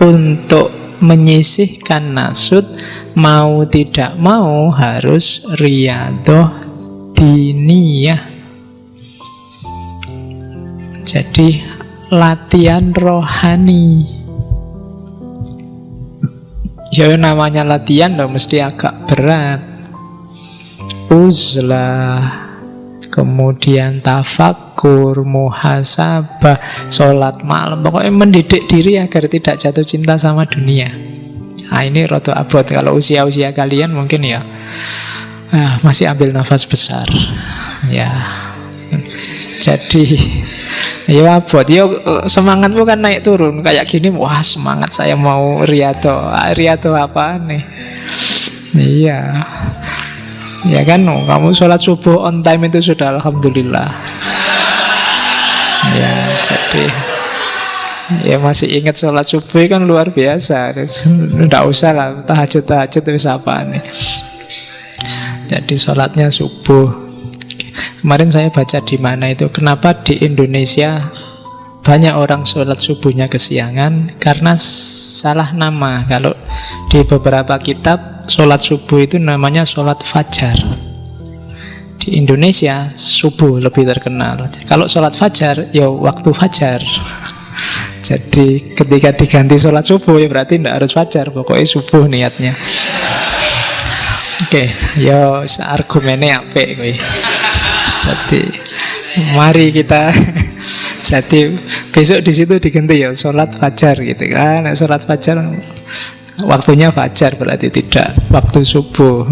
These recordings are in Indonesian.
Untuk menyisihkan nasut, mau tidak mau harus riyadhah diniyah. Jadi latihan rohani. Ya namanya latihan loh, mesti agak berat. Uzlah, kemudian tafakur, muhasabah, sholat malam. Pokoknya mendidik diri agar tidak jatuh cinta sama dunia. Nah ini roto abot. Kalau usia-usia kalian mungkin ya masih ambil nafas besar. Ya, jadi ya abot. Ya semangatmu kan naik turun. Kayak gini, wah semangat saya mau riyadhah. Riyadhah apa nih? Iya. Ya kan, kamu sholat subuh on time itu sudah alhamdulillah. Ya, jadi ya masih ingat sholat subuh kan luar biasa. Tidak usah lah tahajud itu apa nih. Jadi sholatnya subuh. Kemarin saya baca di mana itu, kenapa di Indonesia banyak orang sholat subuhnya kesiangan, karena salah nama. Kalau di beberapa kitab sholat subuh itu namanya sholat fajar. Di Indonesia subuh lebih terkenal. Kalau sholat fajar ya waktu fajar. Jadi ketika diganti sholat subuh ya berarti tidak harus fajar, pokoknya subuh niatnya. Oke, yo argumennya apik kowe. Jadi mari kita jadi besok di situ diganti ya sholat fajar gitu kan. Sholat fajar waktunya fajar berarti tidak waktu subuh.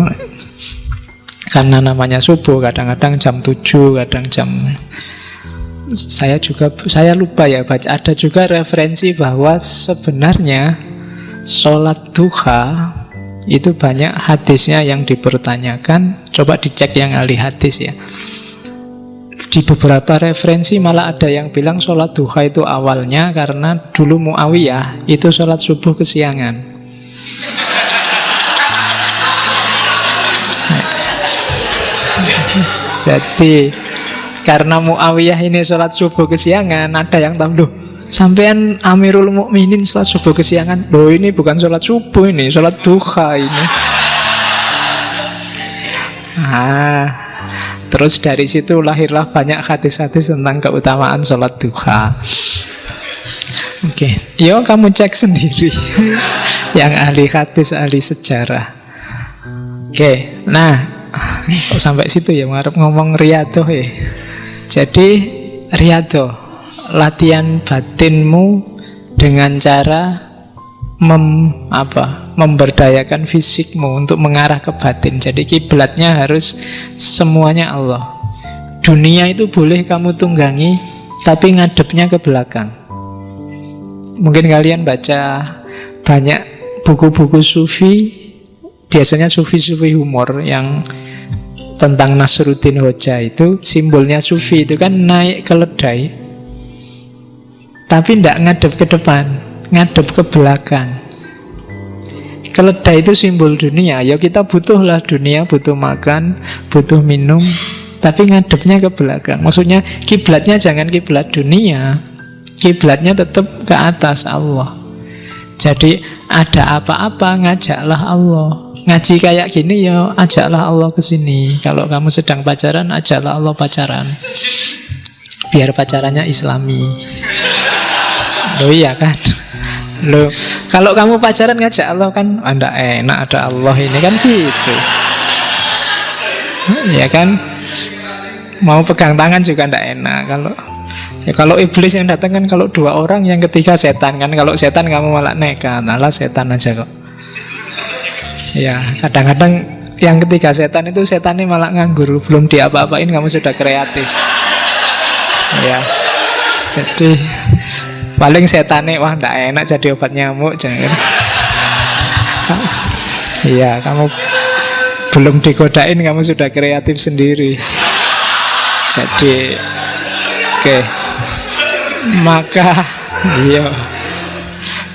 Karena namanya subuh, kadang-kadang jam 7, kadang jam. Saya lupa ya baca, ada juga referensi bahwa sebenarnya sholat duha itu banyak hadisnya yang dipertanyakan. Coba dicek yang ahli hadis ya. Di beberapa referensi malah ada yang bilang sholat duha itu awalnya karena dulu Muawiyah itu sholat subuh kesiangan. Jadi karena Muawiyah ini sholat subuh kesiangan, ada yang tahu, loh sampean Amirul Mukminin sholat subuh kesiangan. Loh ini bukan sholat subuh, ini sholat duha ini. Terus dari situ lahirlah banyak hadis-hadis tentang keutamaan sholat duha. Oke, yo kamu cek sendiri. Yang ahli hadis, ahli sejarah. Oke, nah kok sampai situ ya, mengharap ngomong riyadhah ya. Jadi riyadhah, latihan batinmu dengan cara memberdayakan fisikmu untuk mengarah ke batin. Jadi kiblatnya harus semuanya Allah. Dunia itu boleh kamu tunggangi, tapi ngadepnya ke belakang. Mungkin kalian baca banyak buku-buku sufi, biasanya sufi-sufi humor yang tentang Nasruddin Hoja itu, simbolnya sufi itu kan naik keledai, tapi tidak ngadep ke depan, ngadep ke belakang. Keledai itu simbol dunia. Ya kita butuhlah dunia, butuh makan, butuh minum, tapi ngadepnya ke belakang. Maksudnya kiblatnya jangan kiblat dunia, kiblatnya tetap ke atas Allah. Jadi ada apa-apa ngajaklah Allah. Ngaji kayak gini ya ajaklah Allah ke sini. Kalau kamu sedang pacaran, ajaklah Allah pacaran. Biar pacarannya Islami. Loh iya kan? Loh, kalau kamu pacaran ngajak Allah kan Anda enak ada Allah ini kan gitu. Ya kan? Mau pegang tangan juga ndak enak. Kalau iblis yang datang kan kalau dua orang, yang ketiga setan kan. Kalau setan kamu malah nekat, alah setan aja kok. Ya, kadang-kadang yang ketiga setan itu setannya malah nganggur, belum diapa-apain kamu sudah kreatif. Ya. Jadi paling setannya wah ndak enak jadi obat nyamuk jangan. Iya, kamu belum digodain kamu sudah kreatif sendiri. Jadi oke. Maka iya.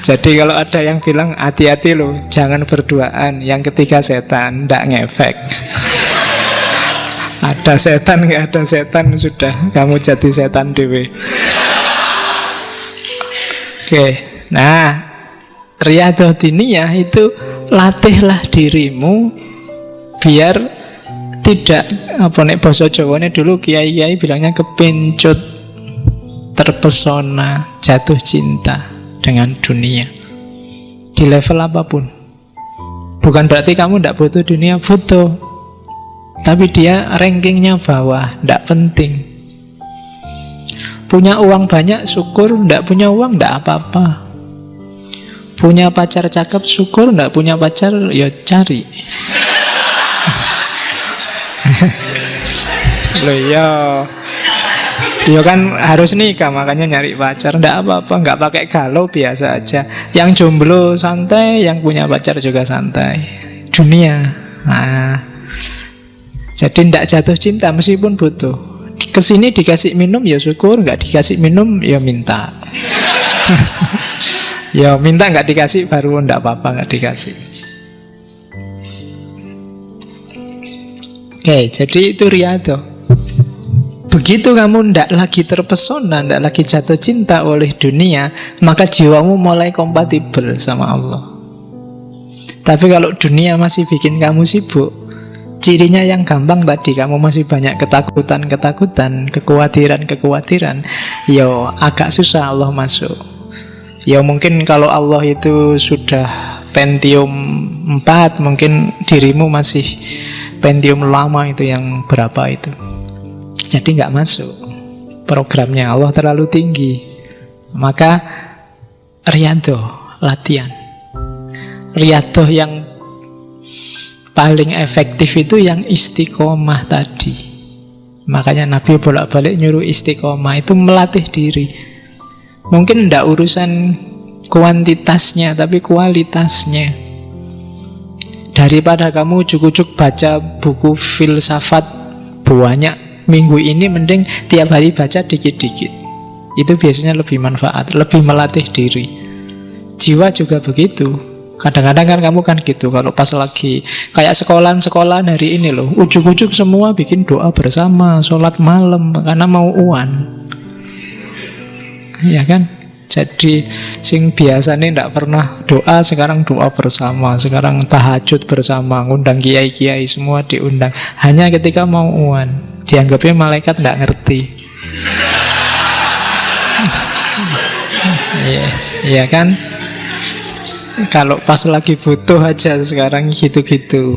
Jadi kalau ada yang bilang hati-hati loh, jangan berduaan, yang ketiga setan, ndak ngefek. Ada setan, nggak ada setan, sudah kamu jadi setan dewe. Oke, nah riyadhah diniyah itu latihlah dirimu biar tidak, apa nek basa Jawane dulu kiai-kiai bilangnya kepencut, terpesona, jatuh cinta dengan dunia di level apapun. Bukan berarti kamu tidak butuh dunia, butuh, tapi dia rankingnya bawah, tidak penting. Punya uang banyak syukur, tidak punya uang tidak apa-apa. Punya pacar cakep syukur, tidak punya pacar ya cari. Loh ya, ya kan harus nikah makanya nyari pacar. Tidak apa-apa, nggak pakai galau, biasa aja. Yang jomblo santai, yang punya pacar juga santai. Dunia. Nah, jadi tidak jatuh cinta meskipun butuh. Kesini dikasih minum ya syukur, nggak dikasih minum ya minta. Ya minta, nggak dikasih baru tidak apa-apa, nggak dikasih. Oke, jadi itu riyadhah. Begitu kamu tidak lagi terpesona, tidak lagi jatuh cinta oleh dunia, maka jiwamu mulai kompatibel sama Allah. Tapi kalau dunia masih bikin kamu sibuk, cirinya yang gampang tadi, kamu masih banyak ketakutan, kekhawatiran, yo agak susah Allah masuk. Ya mungkin kalau Allah itu sudah Pentium 4, mungkin dirimu masih Pentium lama itu yang berapa itu. Jadi nggak masuk. Programnya Allah terlalu tinggi. Maka riyadhah, latihan. Riyadhah yang paling efektif itu yang istiqomah tadi. Makanya Nabi bolak-balik nyuruh istiqomah, itu melatih diri. Mungkin tidak urusan kuantitasnya, tapi kualitasnya. Daripada kamu ujuk-ujuk baca buku filsafat banyak minggu ini, mending tiap hari baca dikit-dikit. Itu biasanya lebih manfaat, lebih melatih diri. Jiwa juga begitu. Kadang-kadang kan kamu kan gitu, kalau pas lagi kayak sekolahan hari ini loh, ujuk-ujuk semua bikin doa bersama, sholat malam karena mau uan. Ya kan? Jadi sing biasanya tidak pernah doa, sekarang doa bersama, sekarang tahajud bersama, ngundang kiai-kiai semua diundang. Hanya ketika mau uan, dianggapnya malaikat tidak ngerti. Iya kan? Kalau pas lagi butuh aja sekarang gitu-gitu.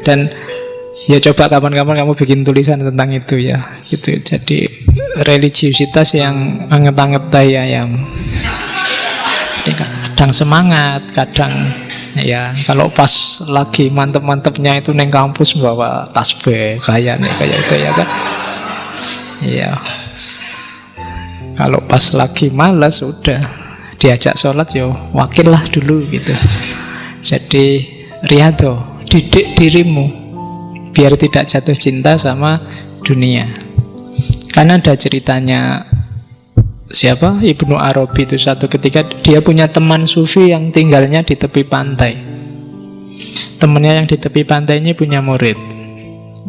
Dan ya coba kapan-kapan kamu bikin tulisan tentang itu ya, gitu. Jadi religiusitas yang anget-anget ayam. Kadang semangat, kadang ya kalau pas lagi mantep-mantepnya itu neng kampus bawa tasbih kayak itu ya kan. Iya. Kalau pas lagi malas udah diajak sholat ya wakil lah dulu gitu. Jadi riyadhah, didik dirimu biar tidak jatuh cinta sama dunia. Karena ada ceritanya siapa? Ibnu Arabi itu satu ketika dia punya teman sufi yang tinggalnya di tepi pantai. Temannya yang di tepi pantai ini punya murid.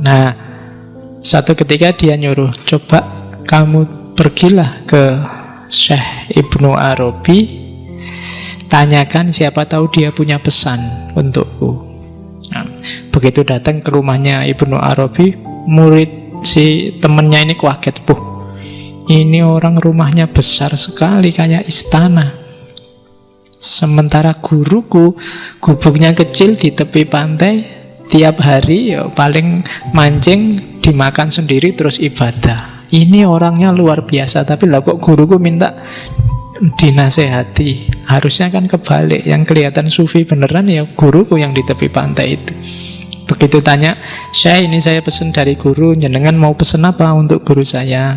Nah, satu ketika dia nyuruh, coba kamu pergilah ke Syekh Ibnu Arabi, tanyakan siapa tahu dia punya pesan untukku. Nah, begitu datang ke rumahnya Ibnu Arabi, murid si temennya ini kaget, ini orang rumahnya besar sekali kayak istana. Sementara guruku gubuknya kecil di tepi pantai, tiap hari ya paling mancing, dimakan sendiri terus ibadah. Ini orangnya luar biasa, tapi lah kok guruku minta dinasehati. Harusnya kan kebalik, yang kelihatan sufi beneran ya guruku yang di tepi pantai itu. Begitu tanya, ini saya pesen dari guru, jenengan mau pesen apa untuk guru saya?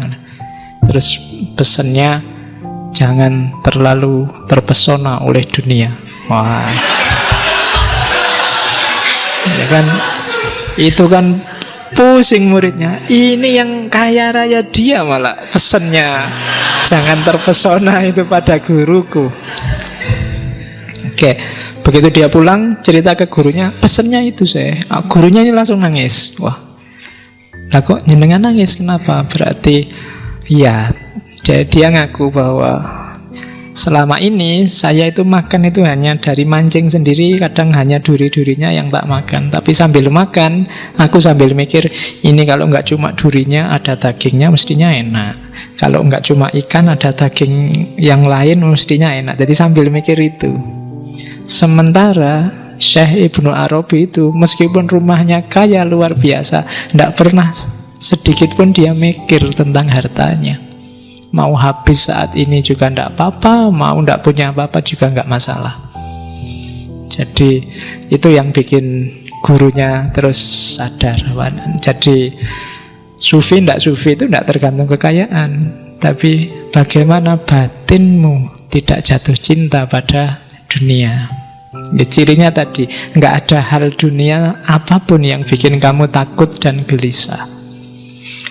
Terus pesennya, jangan terlalu terpesona oleh dunia. Wah, ya kan, itu kan pusing muridnya. Ini yang kaya raya dia malah pesennya, jangan terpesona itu pada guruku. Oke, begitu dia pulang cerita ke gurunya, pesennya itu saya. Gurunya ini langsung nangis. Wah, lah kok jenengan nangis, kenapa? Berarti ya, jadi dia ngaku bahwa Selama ini saya itu makan itu hanya dari mancing sendiri, kadang hanya duri-durinya yang tak makan. Tapi sambil makan, aku sambil mikir, ini kalau nggak cuma durinya, ada dagingnya mestinya enak. Kalau nggak cuma ikan, ada daging yang lain mestinya enak. Jadi sambil mikir itu. Sementara Syekh Ibnu Arabi itu, meskipun rumahnya kaya luar biasa, tidak pernah sedikit pun dia mikir tentang hartanya. Mau habis saat ini juga tidak apa-apa, mau tidak punya apa-apa juga nggak masalah. Jadi itu yang bikin gurunya terus sadar. Jadi sufi tidak sufi itu tidak tergantung kekayaan, tapi bagaimana batinmu tidak jatuh cinta pada dunia. Ya, cirinya tadi, nggak ada hal dunia apapun yang bikin kamu takut dan gelisah.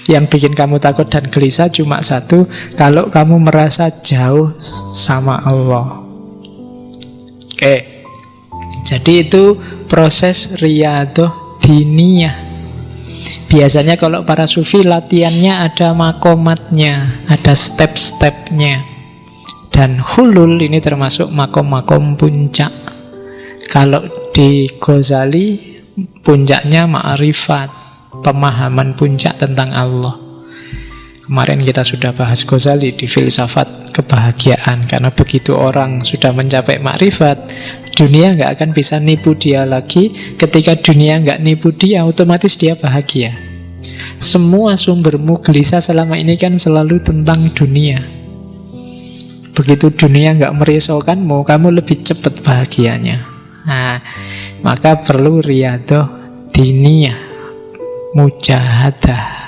Yang bikin kamu takut dan gelisah cuma satu, kalau kamu merasa jauh sama Allah. Oke. Jadi itu proses riyadhah diniyah. Biasanya kalau para sufi latihannya ada makomatnya, ada step-stepnya. Dan hulul ini termasuk makom-makom puncak. Kalau di Ghazali puncaknya ma'rifat, pemahaman puncak tentang Allah. Kemarin kita sudah bahas Ghazali di filsafat kebahagiaan. Karena begitu orang sudah mencapai makrifat, dunia nggak akan bisa nipu dia lagi. Ketika dunia nggak nipu dia, otomatis dia bahagia. Semua sumbermu gelisah selama ini kan selalu tentang dunia. Begitu dunia nggak merisaukanmu, kamu lebih cepat bahagianya. Nah, maka perlu riyadhah diniyah, mujahadah.